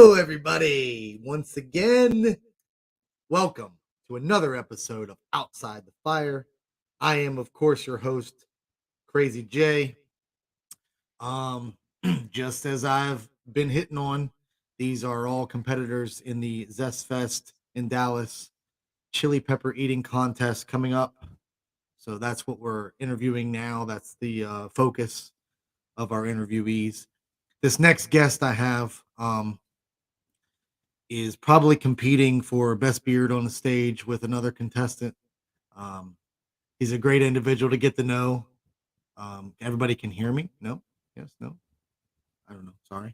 Hello, everybody. Once again, welcome to another episode of Outside the Fire. I am, of course, your host, Krazee J. Just as I've been hitting on, these are all competitors in the Zest Fest in Dallas chili pepper eating contest coming up. So that's what we're interviewing now. That's the focus of our interviewees. This next guest I have is probably competing for best beard on the stage with another contestant. Um, he's a great individual to get to know. Everybody can hear me? No? Yes? No? I don't know. Sorry.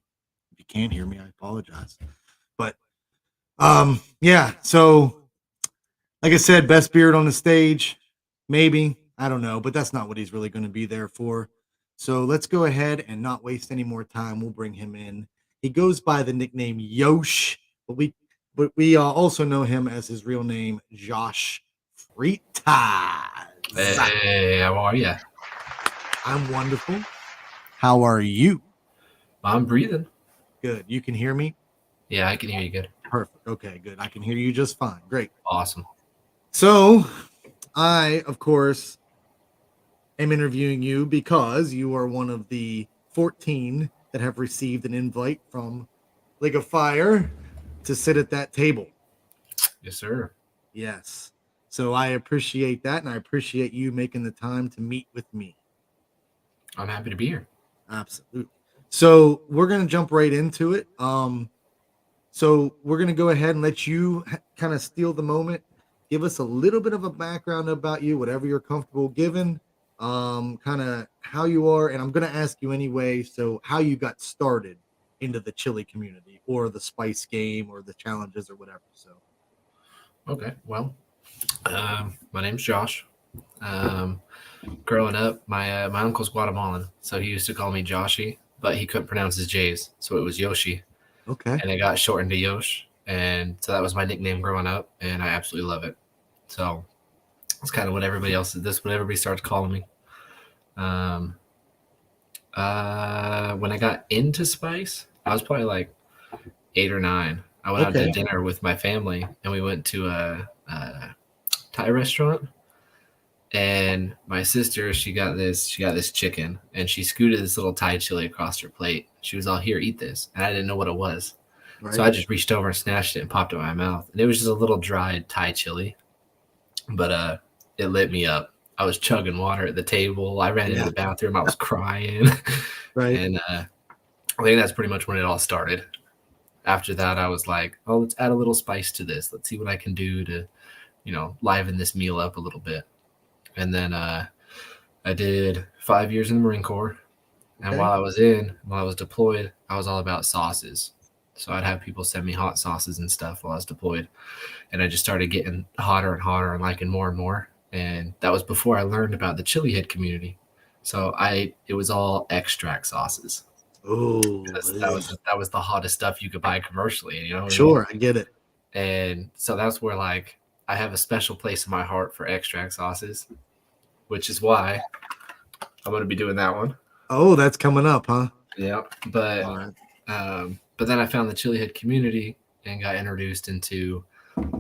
If you can't hear me, I apologize. But yeah, so like I said, best beard on the stage, maybe. I don't know, but that's not what he's really going to be there for. So let's go ahead and not waste any more time. We'll bring him in. He goes by the nickname Yosh, but we also know him as his real name, Josh Freitas. Hey, how are you? I'm wonderful. How are you? I'm breathing. Good. You can hear me? Yeah, I can hear you good. Perfect. Okay, good. I can hear you just fine. Great. Awesome. So I, of course, am interviewing you because you are one of the 14 that have received an invite from League of Fire to sit at that table. Yes, sir. Yes. So I appreciate that, and I appreciate you making the time to meet with me. I'm happy to be here. Absolutely. So we're going to jump right into it. So we're going to go ahead and let you kind of steal the moment. Give us a little bit of a background about you, whatever you're comfortable giving, kind of how you are. And I'm going to ask you anyway. So how you got started into the chili community or the spice game or the challenges or whatever. So. Okay. Well, my name's Josh. Growing up, my uncle's Guatemalan, so he used to call me Joshy, but he couldn't pronounce his J's, so it was Yoshi. Okay. And it got shortened to Yosh, and so that was my nickname growing up, and I absolutely love it. So it's kind of what everybody else is. This what everybody starts calling me. When I got into spice, I was probably like 8 or 9. I went out to dinner with my family, and we went to a Thai restaurant. And my sister, she got this chicken, and she scooted this little Thai chili across her plate. She was all, "Here, eat this," and I didn't know what it was, right. So I just reached over and snatched it and popped it in my mouth. And it was just a little dried Thai chili, but it lit me up. I was chugging water at the table. I ran into the bathroom. I was crying, right? And I think that's pretty much when it all started. After that, I was like, "Oh, let's add a little spice to this. Let's see what I can do to, liven this meal up a little bit." And then I did 5 years in the Marine Corps. And while I was deployed, I was all about sauces. So I'd have people send me hot sauces and stuff while I was deployed. And I just started getting hotter and hotter and liking more and more. And that was before I learned about the chili head community. So it was all extract sauces. Oh, that was the hottest stuff you could buy commercially, Sure, I get it. And so that's where I have a special place in my heart for extract sauces, which is why I'm going to be doing that one. Oh, that's coming up, huh? Yeah, but then I found the chili head community and got introduced into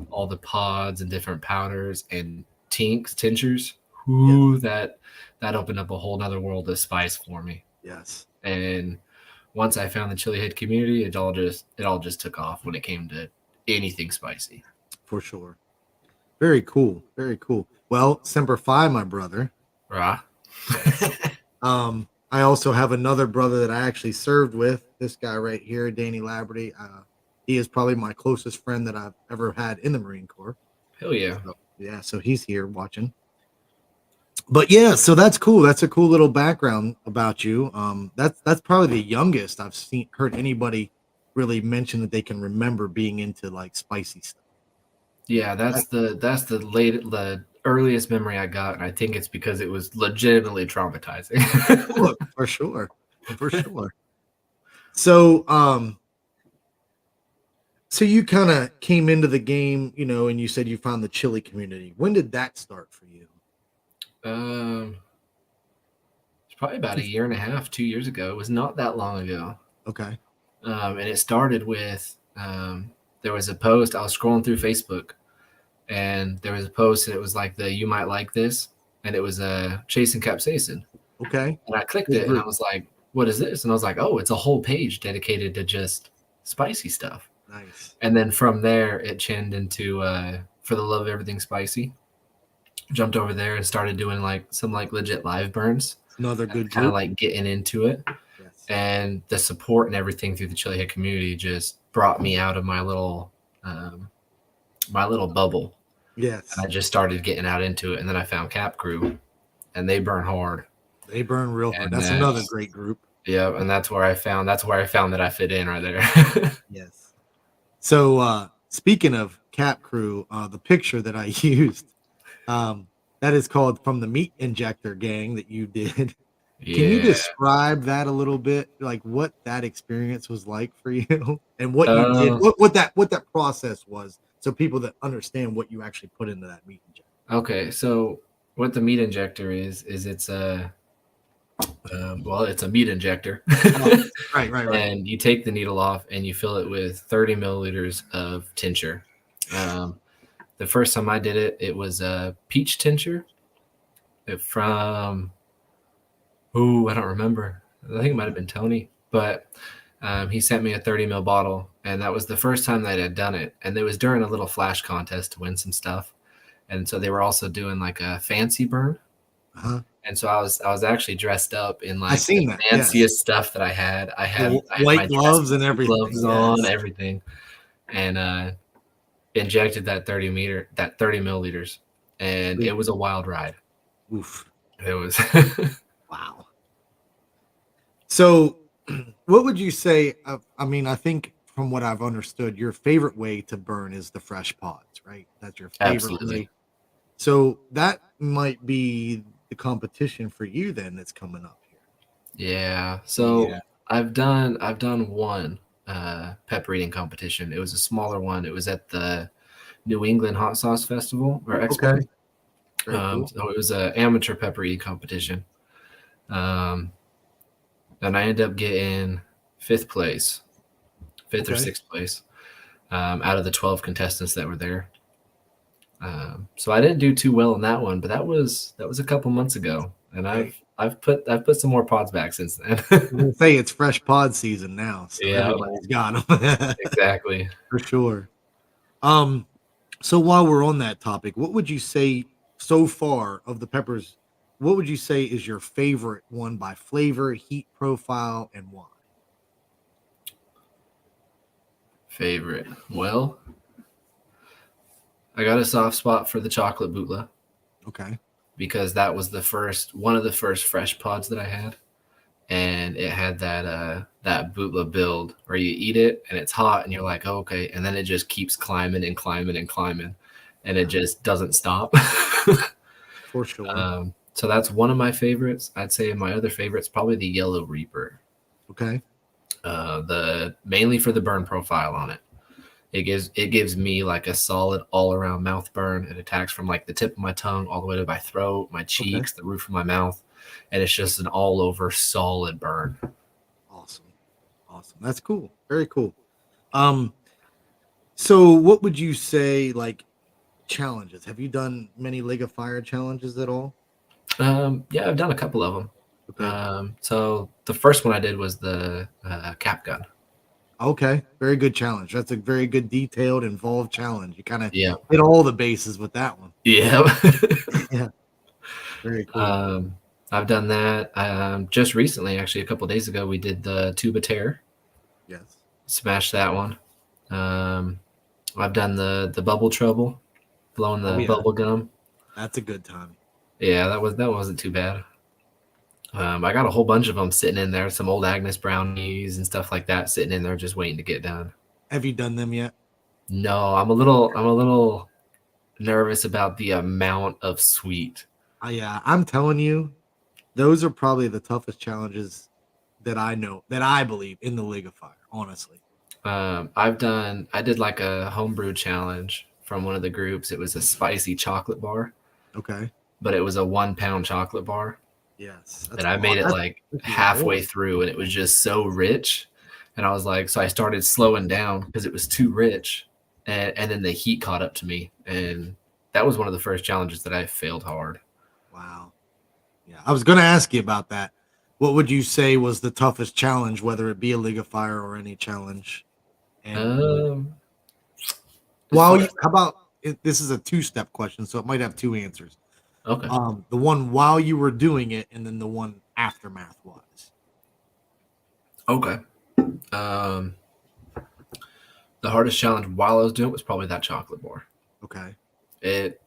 all the pods and different powders and tinctures. Ooh, that opened up a whole nother world of spice for me. Yes. And once I found the chili head community, it all just took off when it came to anything spicy. For sure. Very cool. Very cool. Well, Semper Fi, my brother. Right. I also have another brother that I actually served with. This guy right here, Danny Laberty. He is probably my closest friend that I've ever had in the Marine Corps. Hell yeah. So he's here watching. But yeah, so that's cool. That's a cool little background about you. That's probably the youngest I've heard anybody really mention that they can remember being into like spicy stuff. Yeah, that's the earliest memory I got, and I think it's because it was legitimately traumatizing. Look, for sure. So, so you kind of came into the game, and you said you found the chili community. When did that start for you? It's probably about 1.5 years, 2 years ago. It was not that long ago. Okay. And it started with there was a post. I was scrolling through Facebook, and there was a post, and it was like the "You might like this," and it was Chasing Capsaicin. Okay. And I clicked Good it, and I group. was like, "What is this?" And I was like, "Oh, it's a whole page dedicated to just spicy stuff." Nice. And then from there, it chinned into For the Love of Everything Spicy. Jumped over there and started doing like some like legit live burns. Another good Kind of group. like getting into it. Yes. And the support and everything through the Chili Head community just brought me out of my little bubble. Yes. And I just started getting out into it. And then I found Cap Crew, and they burn hard. They burn real hard. And That's another great group. Yeah, and that's where I found that I fit in right there. Yes. So speaking of Cap Crew, the picture that I used, that is called From the Meat Injector Gang that you did. Yeah. Can you describe that a little bit, like what that experience was like for you, and what you did, what that process was, so people that understand what you actually put into that meat injector? Okay, so what the meat injector is it's a it's a meat injector. Right. And you take the needle off and you fill it with 30 milliliters of tincture. The first time I did it, it was a peach tincture from I don't remember. I think it might have been Tony, but he sent me a 30 ml bottle, and that was the first time that I had done it. And it was during a little flash contest to win some stuff, and so they were also doing like a fancy burn. And so I was actually dressed up in like the fanciest stuff that I had. I had white gloves and everything. Gloves on, everything, and injected that 30 milliliters, and it was a wild ride. Oof! It was wow. So, what would you say? I mean, I think from what I've understood, your favorite way to burn is the fresh pods, right? That's your favorite Absolutely. way. So that might be the competition for you then that's coming up here. Yeah. So I've done one pepper eating competition. It was a smaller one. It was at the New England Hot Sauce Festival or Expo. Okay. Cool. So it was an amateur pepper eating competition. And I ended up getting fifth or sixth place out of the 12 contestants that were there. So I didn't do too well in that one, but that was a couple months ago, and I've put some more pods back since then. We'll say it's fresh pod season now, so everybody's got them. Exactly, for sure. So while we're on that topic, what would you say so far of the peppers? What would you say is your favorite one by flavor, heat profile, and why? Favorite? Well, I got a soft spot for the chocolate bootla. Okay. Because that was one of the first fresh pods that I had, and it had that bootla build where you eat it and it's hot and you're like, oh, okay, and then it just keeps climbing and climbing and climbing, and it just doesn't stop. For sure. So that's one of my favorites. I'd say my other favorite's probably the Yellow Reaper. Okay. Mainly for the burn profile on it. It gives me like a solid all around mouth burn. It attacks from like the tip of my tongue all the way to my throat, my cheeks, the roof of my mouth, and it's just an all over solid burn. Awesome. That's cool. Very cool. So what would you say, like, challenges? Have you done many League of Fire challenges at all? Yeah, I've done a couple of them. Okay. So the first one I did was the cap gun. Okay, very good challenge. That's a very good, detailed, involved challenge. You kind of hit all the bases with that one. Yeah. Yeah. Very cool. I've done that. Just recently, actually, a couple of days ago, we did the tuba tear. Yes. Smashed that one. I've done the bubble trouble, blowing the bubble gum. That's a good time. Yeah, that wasn't too bad. I got a whole bunch of them sitting in there, some old Agnes brownies and stuff like that sitting in there just waiting to get done. Have you done them yet? No, I'm a little nervous about the amount of sweet. Yeah, I'm telling you, those are probably the toughest challenges that I believe in the League of Fire, honestly. I did like a homebrew challenge from one of the groups. It was a spicy chocolate bar. Okay. But it was a 1 pound chocolate bar. Yes. And I made it like halfway through, and it was just so rich. And I was like, so I started slowing down because it was too rich. And then the heat caught up to me. And that was one of the first challenges that I failed hard. Wow. Yeah. I was going to ask you about that. What would you say was the toughest challenge, whether it be a League of Fire or any challenge? And As while far you, as, how about this is a two-step question, so it might have two answers. okay. The one while you were doing it, and then the one aftermath wise. Okay. The hardest challenge while I was doing it was probably that chocolate bar. Okay.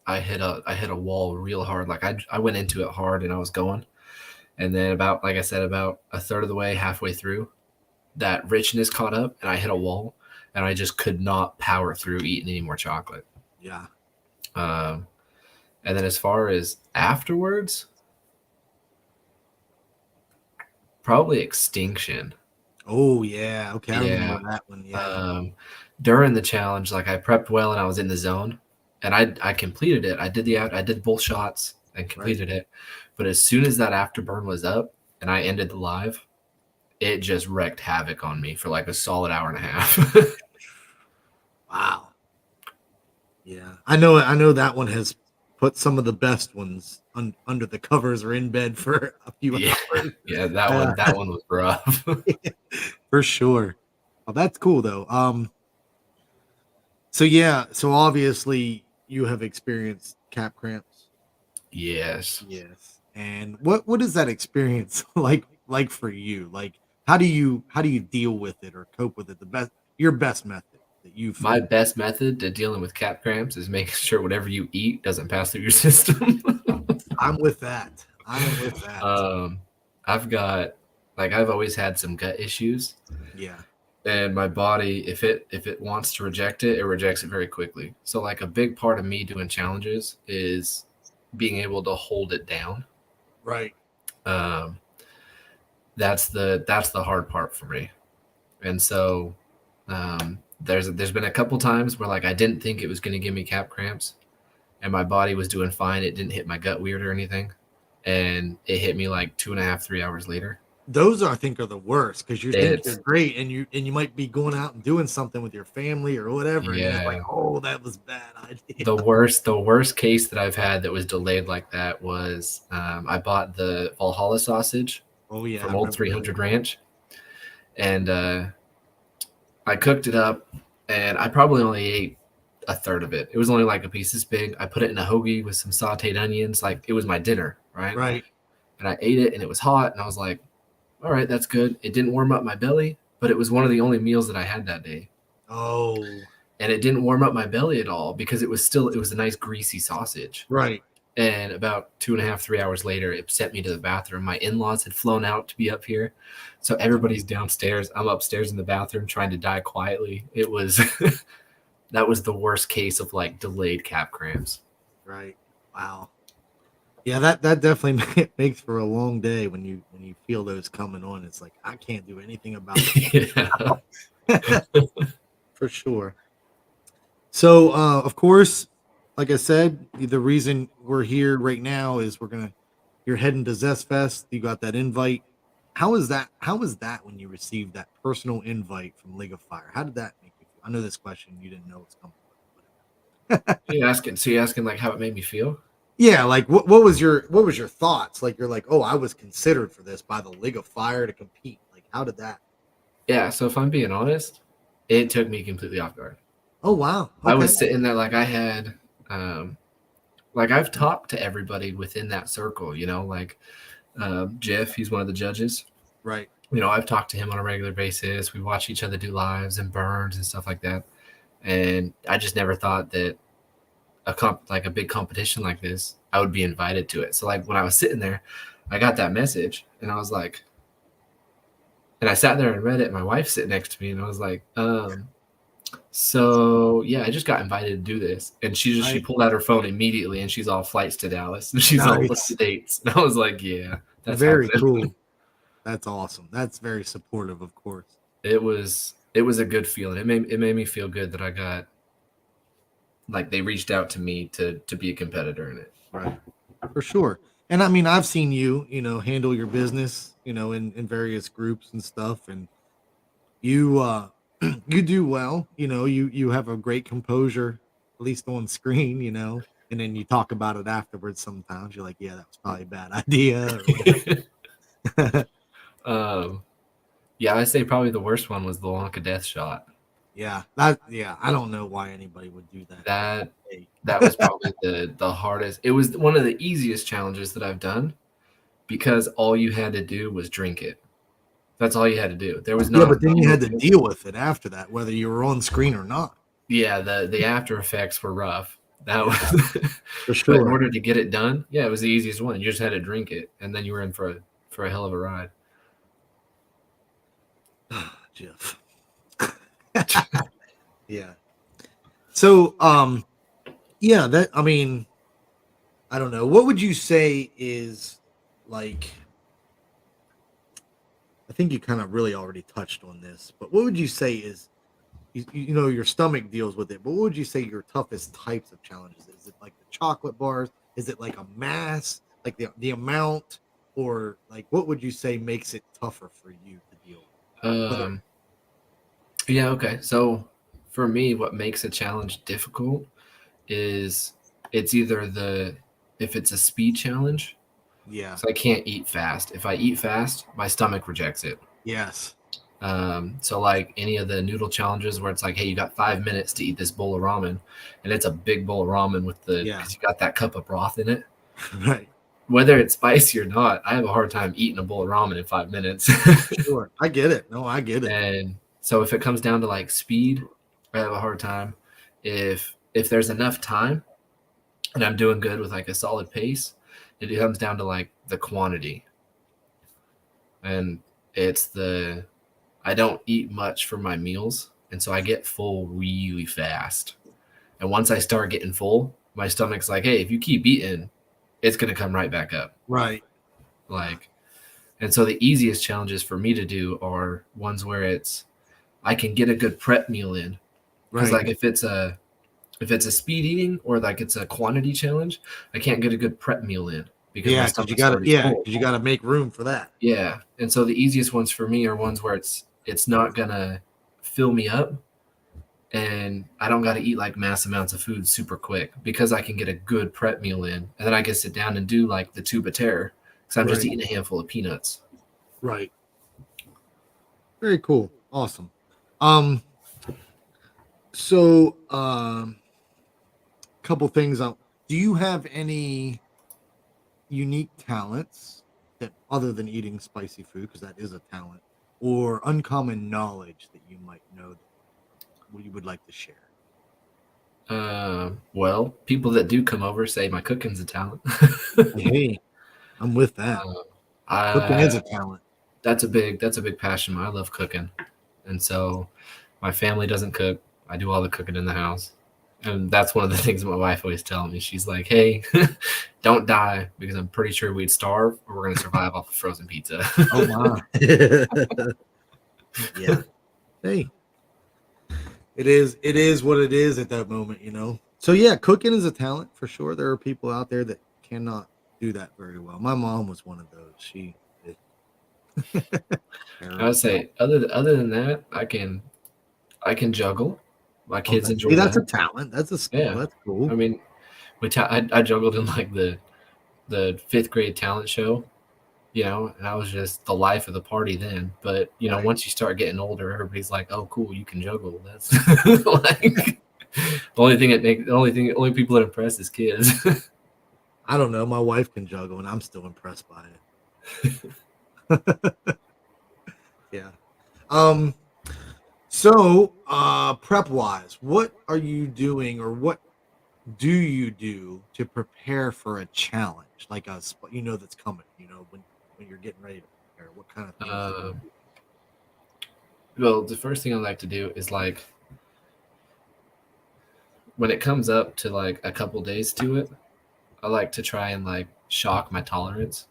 I hit a wall real hard. Like I went into it hard and I was going. And then about, like I said, about a third of the way, halfway through, that richness caught up and I hit a wall and I just could not power through eating any more chocolate. Yeah. And then as far as afterwards, probably extinction. Oh yeah. Okay. I Yeah. remember that one. Yeah. During the challenge, like I prepped well and I was in the zone and I completed it. I did both shots and completed it. But as soon as that afterburn was up and I ended the live, it just wreaked havoc on me for like a solid hour and a half. Wow. Yeah. I know that one has put some of the best ones under the covers or in bed for a few hours. Yeah, that one was rough. For sure. Oh, that's cool though. So yeah, so obviously you have experienced cap cramps. Yes. Yes. And what is that experience like for you? Like how do you deal with it or cope with it? Your best method that you My found. best method to dealing with cap cramps is making sure whatever you eat doesn't pass through your system. I'm with that. I am with that. I've always had some gut issues. Yeah. And my body, if it wants to reject it, it rejects it very quickly. So like a big part of me doing challenges is being able to hold it down. Right. That's the hard part for me. And so there's been a couple times where like I didn't think it was going to give me cap cramps and my body was doing fine. It didn't hit my gut weird or anything. And it hit me like 2.5, 3 hours later. Those I think are the worst because you think you're It's great and you might be going out and doing something with your family or whatever, and it's like, yeah. oh, that was bad idea. The worst case that I've had that was delayed like that was I bought the Valhalla sausage Oh yeah, I from Old remember 300 Ranch, and I cooked it up, and I probably only ate a third of it. It was only like a piece this big. I put it in a hoagie with some sauteed onions, like it was my dinner, right? right. And I ate it, and it was hot, and I was like, all right, that's good. It didn't warm up my belly, but it was one of the only meals that I had that day. Oh, And it didn't warm up my belly at all because it was a nice greasy sausage. right. And about 2.5, 3 hours later, it sent me to the bathroom. My in-laws had flown out to be up here. So everybody's downstairs. I'm upstairs in the bathroom trying to die quietly. It was that was the worst case of like delayed cap cramps. Right. Wow. Yeah, that definitely makes for a long day when you feel those coming on. It's like I can't do anything about it. Yeah. For sure. So, of course, like I said, the reason we're here right now is you're heading to Zest Fest. You got that invite. How was that? How was that when you received that personal invite from League of Fire? How did that make you feel? I know this question you didn't know was coming. So you're asking like how it made me feel? Yeah, like what was your thoughts? Like you're like, oh, I was considered for this by the League of Fire to compete. Like, how did that? Yeah, so if I'm being honest, it took me completely off guard. Oh wow. Okay. I was sitting there like I had like I've talked to everybody within that circle, like Jeff, he's one of the judges. Right. I've talked to him on a regular basis. We watch each other do lives and burns and stuff like that. And I just never thought that a big competition like this, I would be invited to it. So like when I was sitting there, I got that message and I was like, and I sat there and read it. And my wife sitting next to me and I was like, so yeah, I just got invited to do this. And she pulled out her phone immediately and she's all flights to Dallas and she's all what's the dates? And I was like, yeah, that's very happening. cool. That's awesome. That's very supportive, of course. It was a good feeling. It made me feel good that I got like they reached out to me to be a competitor in it. Right. For sure. And I mean, I've seen you, handle your business, in various groups and stuff. And, you you do well. You have a great composure, at least on screen. And then you talk about it afterwards. Sometimes you're like, yeah, that was probably a bad idea or whatever. Yeah, I say probably the worst one was the Wonka death shot. Yeah, I don't know why anybody would do that. That was probably the hardest. It was one of the easiest challenges that I've done because all you had to do was drink it. That's all you had to do. There was Yeah, but then you had to deal with it after that, whether you were on screen or not. Yeah, the after effects were rough. That was For but in sure. order to get it done, yeah, it was the easiest one. You just had to drink it, and then you were in for a hell of a ride. Jeff. Yeah. So, yeah, I don't know. What would you say is like? I think you kind of really already touched on this, but what would you say is, your stomach deals with it, but what would you say your toughest types of challenges? Is it like the chocolate bars? Is it like a mass, like the amount, or like what would you say makes it tougher for you to deal with? Yeah, okay. So for me, what makes a challenge difficult is it's either if it's a speed challenge. Yeah. So I can't eat fast. If I eat fast, my stomach rejects it. Yes. So like any of the noodle challenges where it's like, hey, you got 5 minutes to eat this bowl of ramen, and it's a big bowl of ramen because you got that cup of broth in it. Right. Whether it's spicy or not, I have a hard time eating a bowl of ramen in 5 minutes. Sure. I get it. No, I get it. And so if it comes down to like speed, I have a hard time. If there's enough time and I'm doing good with like a solid pace, it comes down to like the quantity. And I don't eat much for my meals, and so I get full really fast. And once I start getting full, my stomach's like, hey, if you keep eating, it's going to come right back up. Right. And so the easiest challenges for me to do are ones where I can get a good prep meal in. Because like if it's a speed eating or like it's a quantity challenge, I can't get a good prep meal in because my stomach's you got to make room for that. Yeah. And so the easiest ones for me are ones where it's not going to fill me up, and I don't got to eat like mass amounts of food super quick because I can get a good prep meal in, and then I can sit down and do like the tube of terror because I'm just eating a handful of peanuts. Right. Very cool. Awesome. So couple things. Do you have any unique talents that other than eating spicy food, because that is a talent, or uncommon knowledge that you might know that you would like to share? Well, people that do come over say my cooking's a talent. Hey, I'm with that. Cooking is a talent. That's a big passion. I love cooking, and so my family doesn't cook. I do all the cooking in the house, and that's one of the things my wife always tells me. She's like, "Hey, don't die, because I'm pretty sure we'd starve, or we're gonna survive off of frozen pizza." Oh my! Yeah. Hey, it is what it is at that moment, So yeah, cooking is a talent for sure. There are people out there that cannot do that very well. My mom was one of those. She did. I would say other than that, I can juggle. My kids enjoy that. That's a talent. That's a skill. Yeah. That's cool. I mean, I juggled in like the 5th grade talent show, and I was just the life of the party then. But once you start getting older, everybody's like, "Oh, cool, you can juggle." That's like the only people that impress is kids. I don't know. My wife can juggle, and I'm still impressed by it. Yeah. So, prep wise, what are you doing, or what do you do to prepare for a challenge like that's coming? When you're getting ready to prepare, what kind of things? Well, the first thing I like to do is like when it comes up to like a couple days to it, I like to try and like shock my tolerance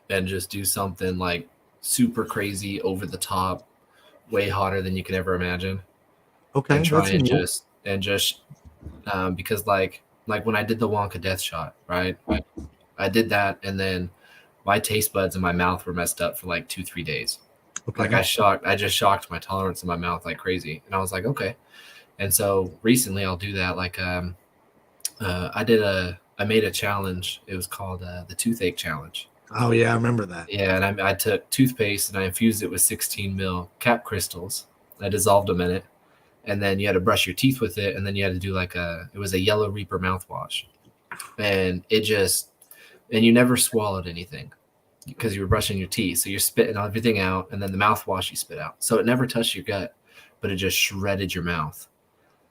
and just do something like super crazy, over the top, way hotter than you could ever imagine. Okay. And try and just because like when I did the Wonka death shot, right? I did that, and then my taste buds in my mouth were messed up for like 2-3 days. Okay. Like I just shocked my tolerance in my mouth like crazy, and I was like, okay. And so recently I'll do that. Like I made a challenge. It was called the toothache challenge. Oh yeah, I remember that. Yeah, and I took toothpaste and I infused it with 16 mil cap crystals. I dissolved them in it, and then you had to brush your teeth with it, and then you had to do it was a Yellow Reaper mouthwash, and you never swallowed anything because you were brushing your teeth, so you're spitting everything out, and then the mouthwash you spit out, so it never touched your gut, but it just shredded your mouth.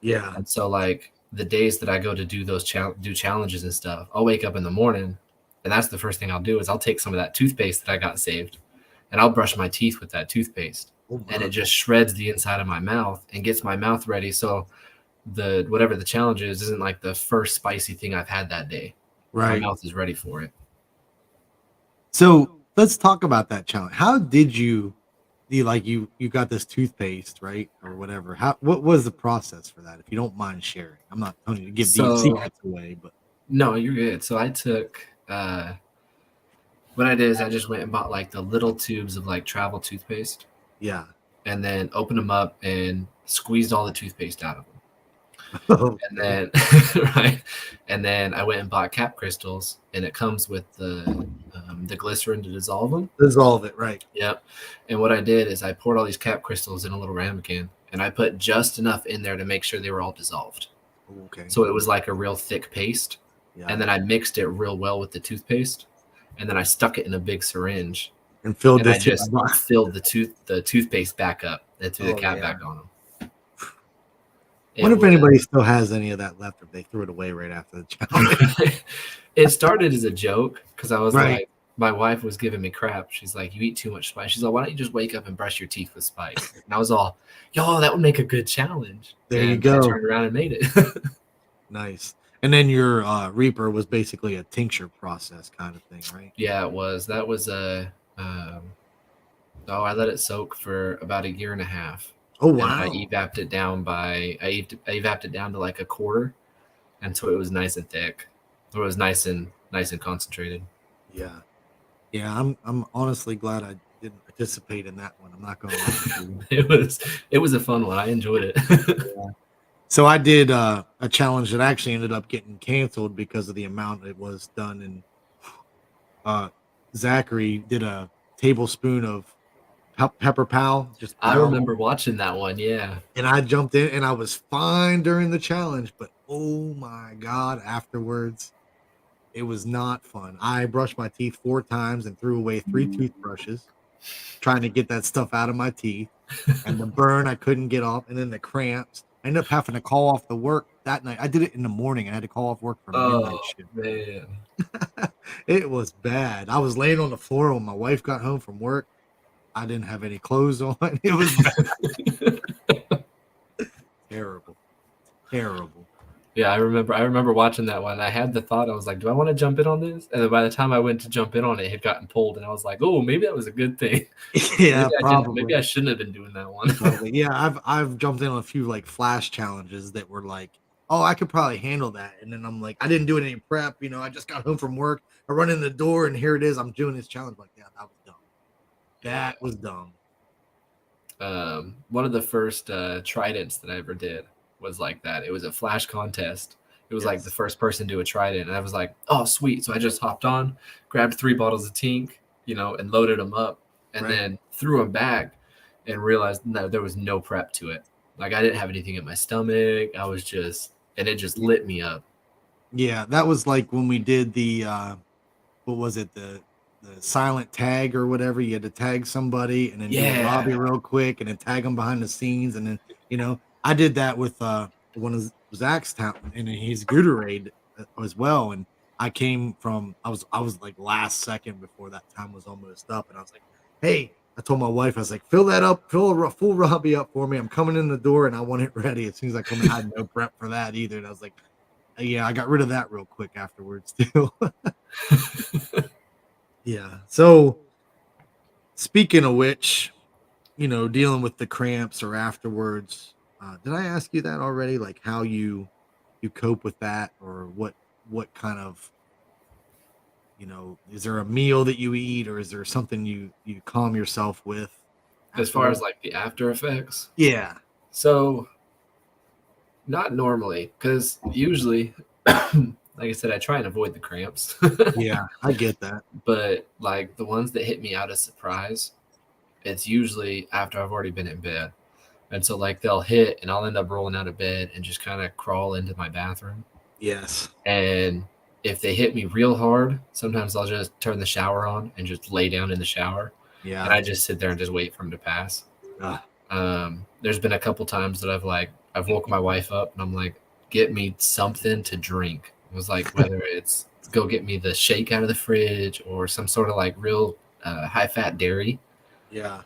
Yeah. And so like the days that I go to do those challenges and stuff, I'll wake up in the morning, and that's the first thing I'll do is I'll take some of that toothpaste that I got saved, and I'll brush my teeth with that toothpaste. Oh, And it just shreds the inside of my mouth and gets my mouth ready. So whatever the challenge is isn't like the first spicy thing I've had that day. right. My mouth is ready for it. So let's talk about that challenge. How did you got this toothpaste, right? Or whatever. What was the process for that? If you don't mind sharing. I'm not telling you to give these secrets away, but no, you're good. So I took what I did is I just went and bought like the little tubes of like travel toothpaste. yeah. And then opened them up and squeezed all the toothpaste out of them. And then right. And then I went and bought cap crystals, and it comes with the glycerin to dissolve them. Dissolve it, right. Yep. And what I did is I poured all these cap crystals in a little ramekin, and I put just enough in there to make sure they were all dissolved. Okay. So it was like a real thick paste. Yeah. And then I mixed it real well with the toothpaste, and then I stuck it in a big syringe and filled and I just filled the toothpaste back up and threw the cap back on them. I wonder if anybody still has any of that left, if they threw it away right after the challenge. It started as a joke because I was like, my wife was giving me crap. She's like, you eat too much spice. She's like, why don't you just wake up and brush your teeth with spice? And I was all, yo, that would make a good challenge. There you go. I turned around and made it. Nice. And then your Reaper was basically a tincture process kind of thing, right? Yeah, it was. That was I let it soak for about a year and a half. Oh wow! And I evapped it down to like a quarter, and so it was nice and thick. It was nice and concentrated. Yeah, I'm honestly glad I didn't participate in that one. I'm not going to. It was a fun one. I enjoyed it. Yeah. So I did a challenge that actually ended up getting canceled because of the amount it was done, and Zachary did a tablespoon of pepper pal. I remember watching that one, yeah. And I jumped in, and I was fine during the challenge, but oh my god, afterwards, it was not fun. I brushed my teeth 4 times and threw away 3 toothbrushes, trying to get that stuff out of my teeth, and the burn I couldn't get off, and then the cramps. I ended up having to call off the work that night. I did it in the morning. I had to call off work for midnight shift. Man. It was bad. I was laying on the floor when my wife got home from work. I didn't have any clothes on. It was bad. Terrible. Yeah, I remember watching that one. I had the thought, I was like, do I want to jump in on this? And then by the time I went to jump in on it, it had gotten pulled, and I was like, oh, maybe that was a good thing. Yeah, probably. Maybe I shouldn't have been doing that one. Yeah, I've jumped in on a few like flash challenges that were like, oh, I could probably handle that. And then I'm like, I didn't do any prep. I just got home from work. I run in the door, and here it is. I'm doing this challenge. Like, yeah, that was dumb. That was dumb. One of the first tridents that I ever did was like that. It was a flash contest. It was like the first person to do a trident, and I was like, oh, sweet. So I just hopped on, grabbed 3 bottles of tink, and loaded them up, and then threw them back and realized there was no prep to it. Like, I didn't have anything in my stomach. I was just, and it just lit me up. Yeah, that was like when we did the what was it, the silent tag or whatever. You had to tag somebody and then do a lobby real quick and then tag them behind the scenes. And then, I did that with one of Zach's town and his Gatorade as well. And I came from, I was like last second before that time was almost up. And I was like, hey, I told my wife, I was like, fill a full Robbie up for me. I'm coming in the door and I want it ready. As soon as I come in, I had no prep for that either. And I was like, yeah, I got rid of that real quick afterwards too. Yeah. So speaking of which, dealing with the cramps or afterwards, did I ask you that already? Like how you cope with that, or what kind of, is there a meal that you eat, or is there something you calm yourself with As far as like the after effects. Yeah. So not normally, because usually, like I said, I try and avoid the cramps. Yeah, I get that. But like the ones that hit me out of surprise, it's usually after I've already been in bed. And so like they'll hit and I'll end up rolling out of bed and just kind of crawl into my bathroom. Yes. And if they hit me real hard, sometimes I'll just turn the shower on and just lay down in the shower. Yeah. And I just sit there and just wait for them to pass. There's been a couple times that I've woke my wife up and I'm like, get me something to drink. It was like whether it's go get me the shake out of the fridge or some sort of like real high fat dairy. Yeah.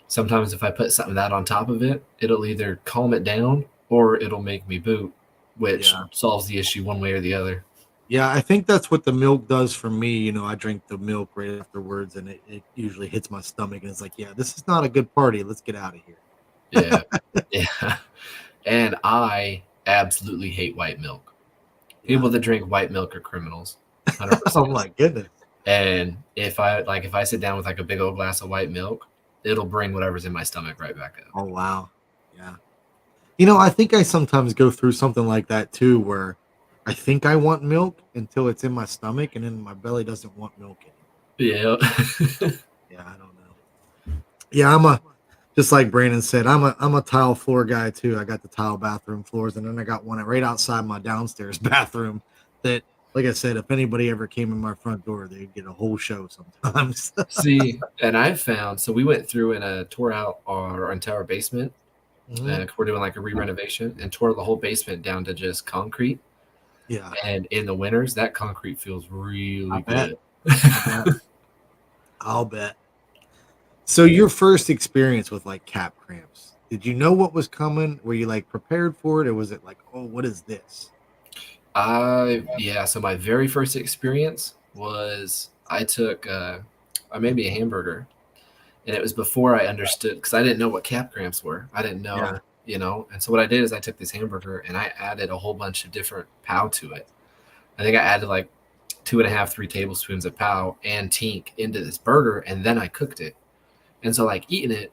Sometimes if I put something of that on top of it, it'll either calm it down or it'll make me boot, which solves the issue one way or the other. Yeah, I think that's what the milk does for me. You know, I drink the milk right afterwards and it usually hits my stomach and it's like, yeah, this is not a good party. Let's get out of here. Yeah. Yeah. And I absolutely hate white milk. People that drink white milk are criminals. 100%. Oh my goodness. And if I sit down with like a big old glass of white milk, it'll bring whatever's in my stomach right back up. Oh wow. Yeah. You know, I think I sometimes go through something like that too, where I think I want milk until it's in my stomach and then my belly doesn't want milk anymore. Yeah. Yeah, I don't know. Yeah, just like Brandon said, I'm a tile floor guy too. I got the tile bathroom floors, and then I got one right outside my downstairs bathroom that, like I said, if anybody ever came in my front door, they'd get a whole show sometimes. See, and I found, so we went through and tore out our entire basement. We're doing like a re-renovation and tore the whole basement down to just concrete. Yeah. And in the winters, that concrete feels really good. I'll bet. So your first experience with like Cap Cramps, did you know what was coming? Were you like prepared for it, or was it like, oh, what is this? Yeah. So my very first experience was I made me a hamburger, and it was before I understood, because I didn't know what Cap Cramps were. I didn't know, And so what I did is I took this hamburger and I added a whole bunch of different POW to it. I think I added like 2.5, 3 tablespoons of POW and tink into this burger, and then I cooked it. And so like eating it,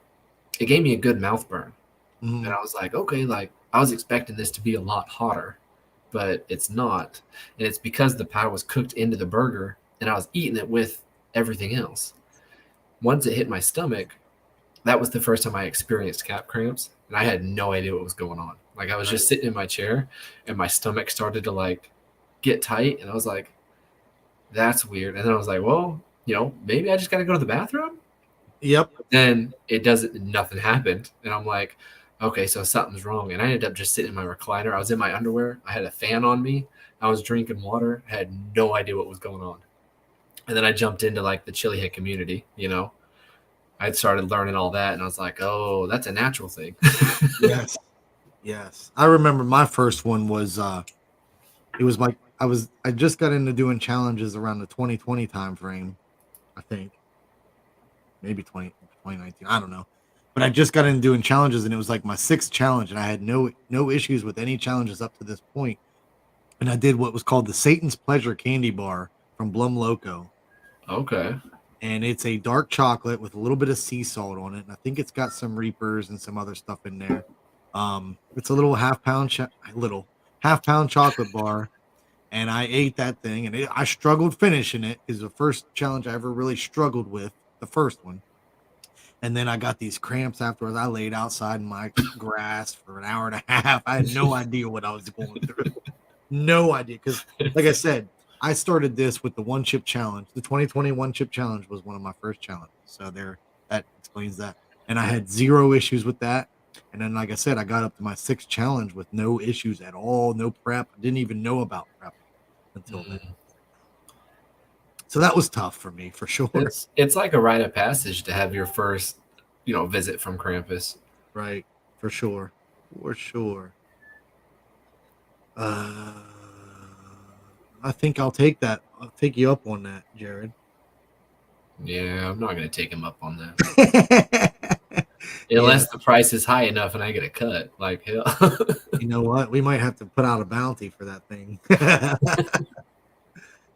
it gave me a good mouth burn. And I was like, okay, like I was expecting this to be a lot hotter, but it's not. And it's because the POW was cooked into the burger and I was eating it with everything else. Once it hit my stomach, that was the first time I experienced Cap Cramps, and I had no idea what was going on. Like I was just sitting in my chair and my stomach started to like get tight, and I was like, that's weird. And then I was like, well, maybe I just got to go to the bathroom. Yep. Then nothing happened. And I'm like, okay, so something's wrong. And I ended up just sitting in my recliner. I was in my underwear. I had a fan on me. I was drinking water. I had no idea what was going on. And then I jumped into like the chili head community, I started learning all that. And I was like, oh, that's a natural thing. Yes. Yes. I remember my first one was, it was like, I just got into doing challenges around the 2020 time frame, I think. Maybe 2019, I don't know. But I just got into doing challenges, and it was like my 6th challenge, and I had no issues with any challenges up to this point. And I did what was called the Satan's Pleasure candy bar from Blum Loco. Okay. And it's a dark chocolate with a little bit of sea salt on it, and I think it's got some Reapers and some other stuff in there. It's a little half-pound chocolate bar. And I ate that thing, and I struggled finishing it. Is the first challenge I ever really struggled with, the first one. And then I got these cramps afterwards. I laid outside in my grass for an hour and a half. I had no idea what I was going through. No idea. Because, like I said, I started this with the one chip challenge. The 2021 chip challenge was one of my first challenges. So that explains that. And I had 0 issues with that. And then, like I said, I got up to my 6th challenge with no issues at all, no prep. I didn't even know about prep until then. So that was tough for me, for sure. It's like a rite of passage to have your first, visit from Krampus. Right. For sure. For sure. I think I'll take that. I'll take you up on that, Jared. Yeah, I'm not going to take him up on that. Unless the price is high enough and I get a cut. Like, hell. You know what? We might have to put out a bounty for that thing.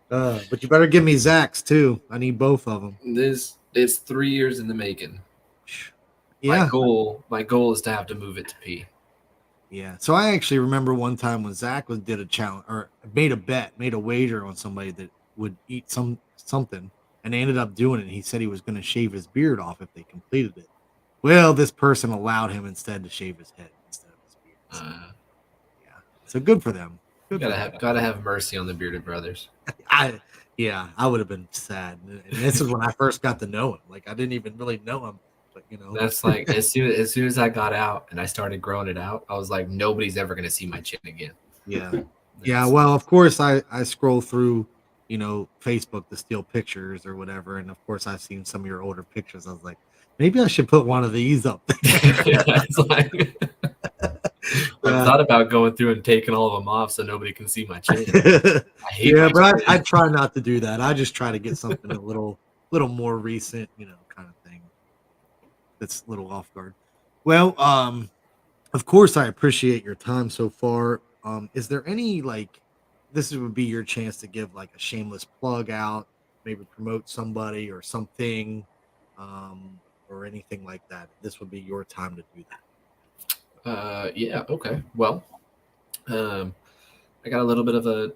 But you better give me Zach's too. I need both of them. It's 3 years in the making. Yeah. My goal is to have to move it to P. Yeah. So I actually remember one time when Zach did a challenge or made a bet, made a wager on somebody that would eat something, and they ended up doing it. He said he was going to shave his beard off if they completed it. Well, this person allowed him instead to shave his head instead of his beard. So, yeah. So good for them. Good for them. Gotta have mercy on the bearded brothers. I would have been sad. And this is when I first got to know him. Like I didn't even really know him, but That's like as soon as I got out and I started growing it out, I was like, nobody's ever gonna see my chin again. Yeah. Yeah. Well, of course I scroll through, Facebook to steal pictures or whatever. And of course I've seen some of your older pictures. I was like, maybe I should put one of these up there. It's like I've thought about going through and taking all of them off so nobody can see my chin. I hate but I try not to do that. I just try to get something a little more recent, kind of thing. That's a little off guard. Well, of course I appreciate your time so far. Is there any this would be your chance to give like a shameless plug out, maybe promote somebody or something, or anything like that? This would be your time to do that. Yeah, okay. Well, I got a little bit of a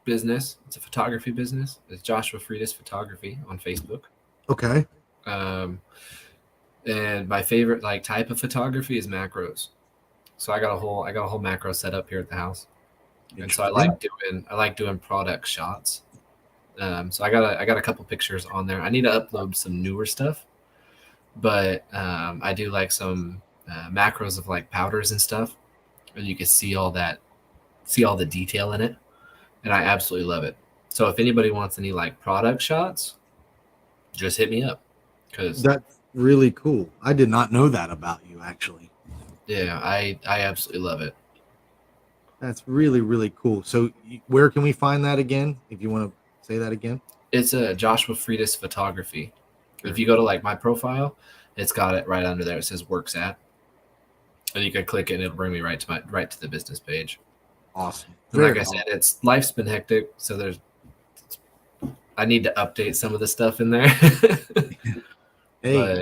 business. It's a photography business. It's Josh Freitas Photography on Facebook. Okay. And my favorite type of photography is macros. So I got a whole macro set up here at the house. And so I like doing product shots. So I got a couple pictures on there. I need to upload some newer stuff, but I do like some macros of like powders and stuff, and you can see all the detail in it, and I absolutely love it. So if anybody wants any like product shots, just hit me up, because that's really cool. I did not know that about you, actually. Yeah, I absolutely love it. That's really, really cool. So where can we find that again? If you want to say that again. It's a Joshua Freitas Photography. If you go to like my profile, it's got it right under there. It says works at, and you can click it and it'll bring me right to the business page. Awesome. And like I said, life's been hectic, so I need to update some of the stuff in there. Hey.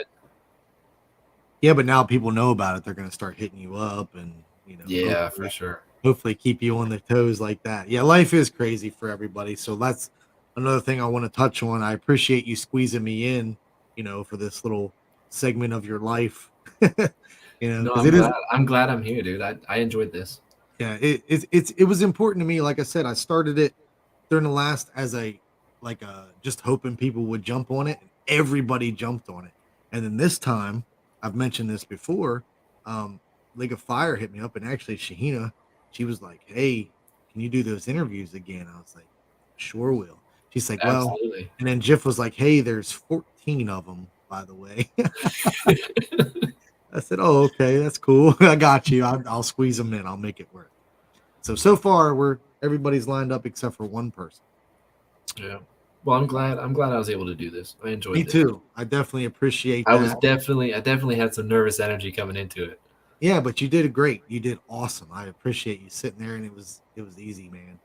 But now people know about it. They're going to start hitting you up, and yeah, for sure. Hopefully keep you on their toes like that. Yeah, life is crazy for everybody. So that's another thing I want to touch on. I appreciate you squeezing me in, for this little segment of your life. No, I'm glad I'm here, dude. I enjoyed this. Yeah, it was important to me. Like I said, I started it during the last as just hoping people would jump on it, and everybody jumped on it. And then this time, I've mentioned this before, League of Fire hit me up, and actually Shahina, she was like, hey, can you do those interviews again? I was like, sure will. She's like, well, absolutely. And then Jeff was like, hey, there's 14 of them, by the way. I said, oh, okay, that's cool. I got you. I'll squeeze them in. I'll make it work. So far, everybody's lined up except for one person. Yeah. Well, I'm glad I was able to do this. I enjoyed it. Me too. I definitely appreciate that. I definitely had some nervous energy coming into it. Yeah, but you did great. You did awesome. I appreciate you sitting there, and it was easy, man.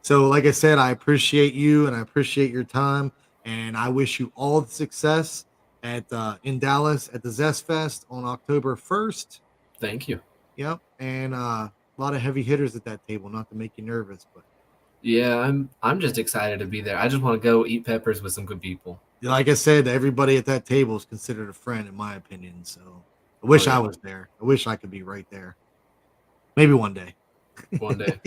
So, like I said, I appreciate you, and I appreciate your time, and I wish you all the success at in Dallas at the Zest Fest on October 1st. Thank you. Yep, and a lot of heavy hitters at that table. Not to make you nervous, but yeah, I'm just excited to be there. I just want to go eat peppers with some good people. Like I said, everybody at that table is considered a friend, in my opinion. So I wish I was there. I wish I could be right there. Maybe one day. One day.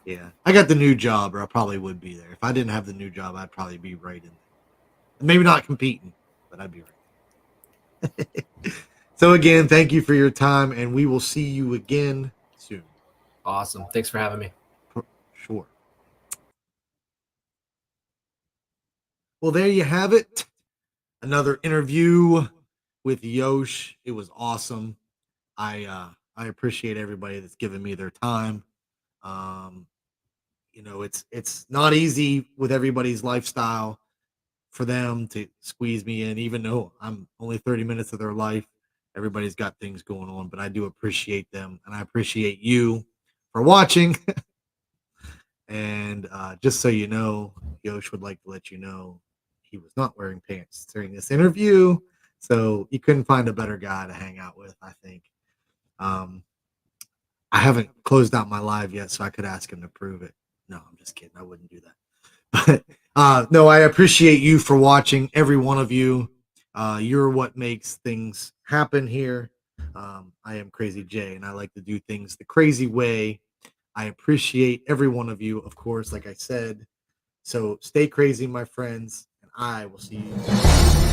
Yeah. I got the new job, or I probably would be there. If I didn't have the new job, I'd probably be right in there. Maybe not competing, but I'd be right there. So again, thank you for your time, and we will see you again soon. Awesome. Thanks for having me. Sure. Well, there you have it. Another interview with Yosh. It was awesome. I appreciate everybody that's given me their time. It's not easy with everybody's lifestyle for them to squeeze me in, even though I'm only 30 minutes of their life. Everybody's got things going on, but I do appreciate them, and I appreciate you for watching. And just so you know, Yosh would like to let you know he was not wearing pants during this interview. So you couldn't find a better guy to hang out with, I think. I haven't closed out my live yet, so I could ask him to prove it. No, I'm just kidding. I wouldn't do that. But no, I appreciate you for watching, every one of you. You're what makes things happen here. I am Krazee J, and I like to do things the crazy way. I appreciate every one of you, of course, like I said. So stay crazy, my friends, and I will see you.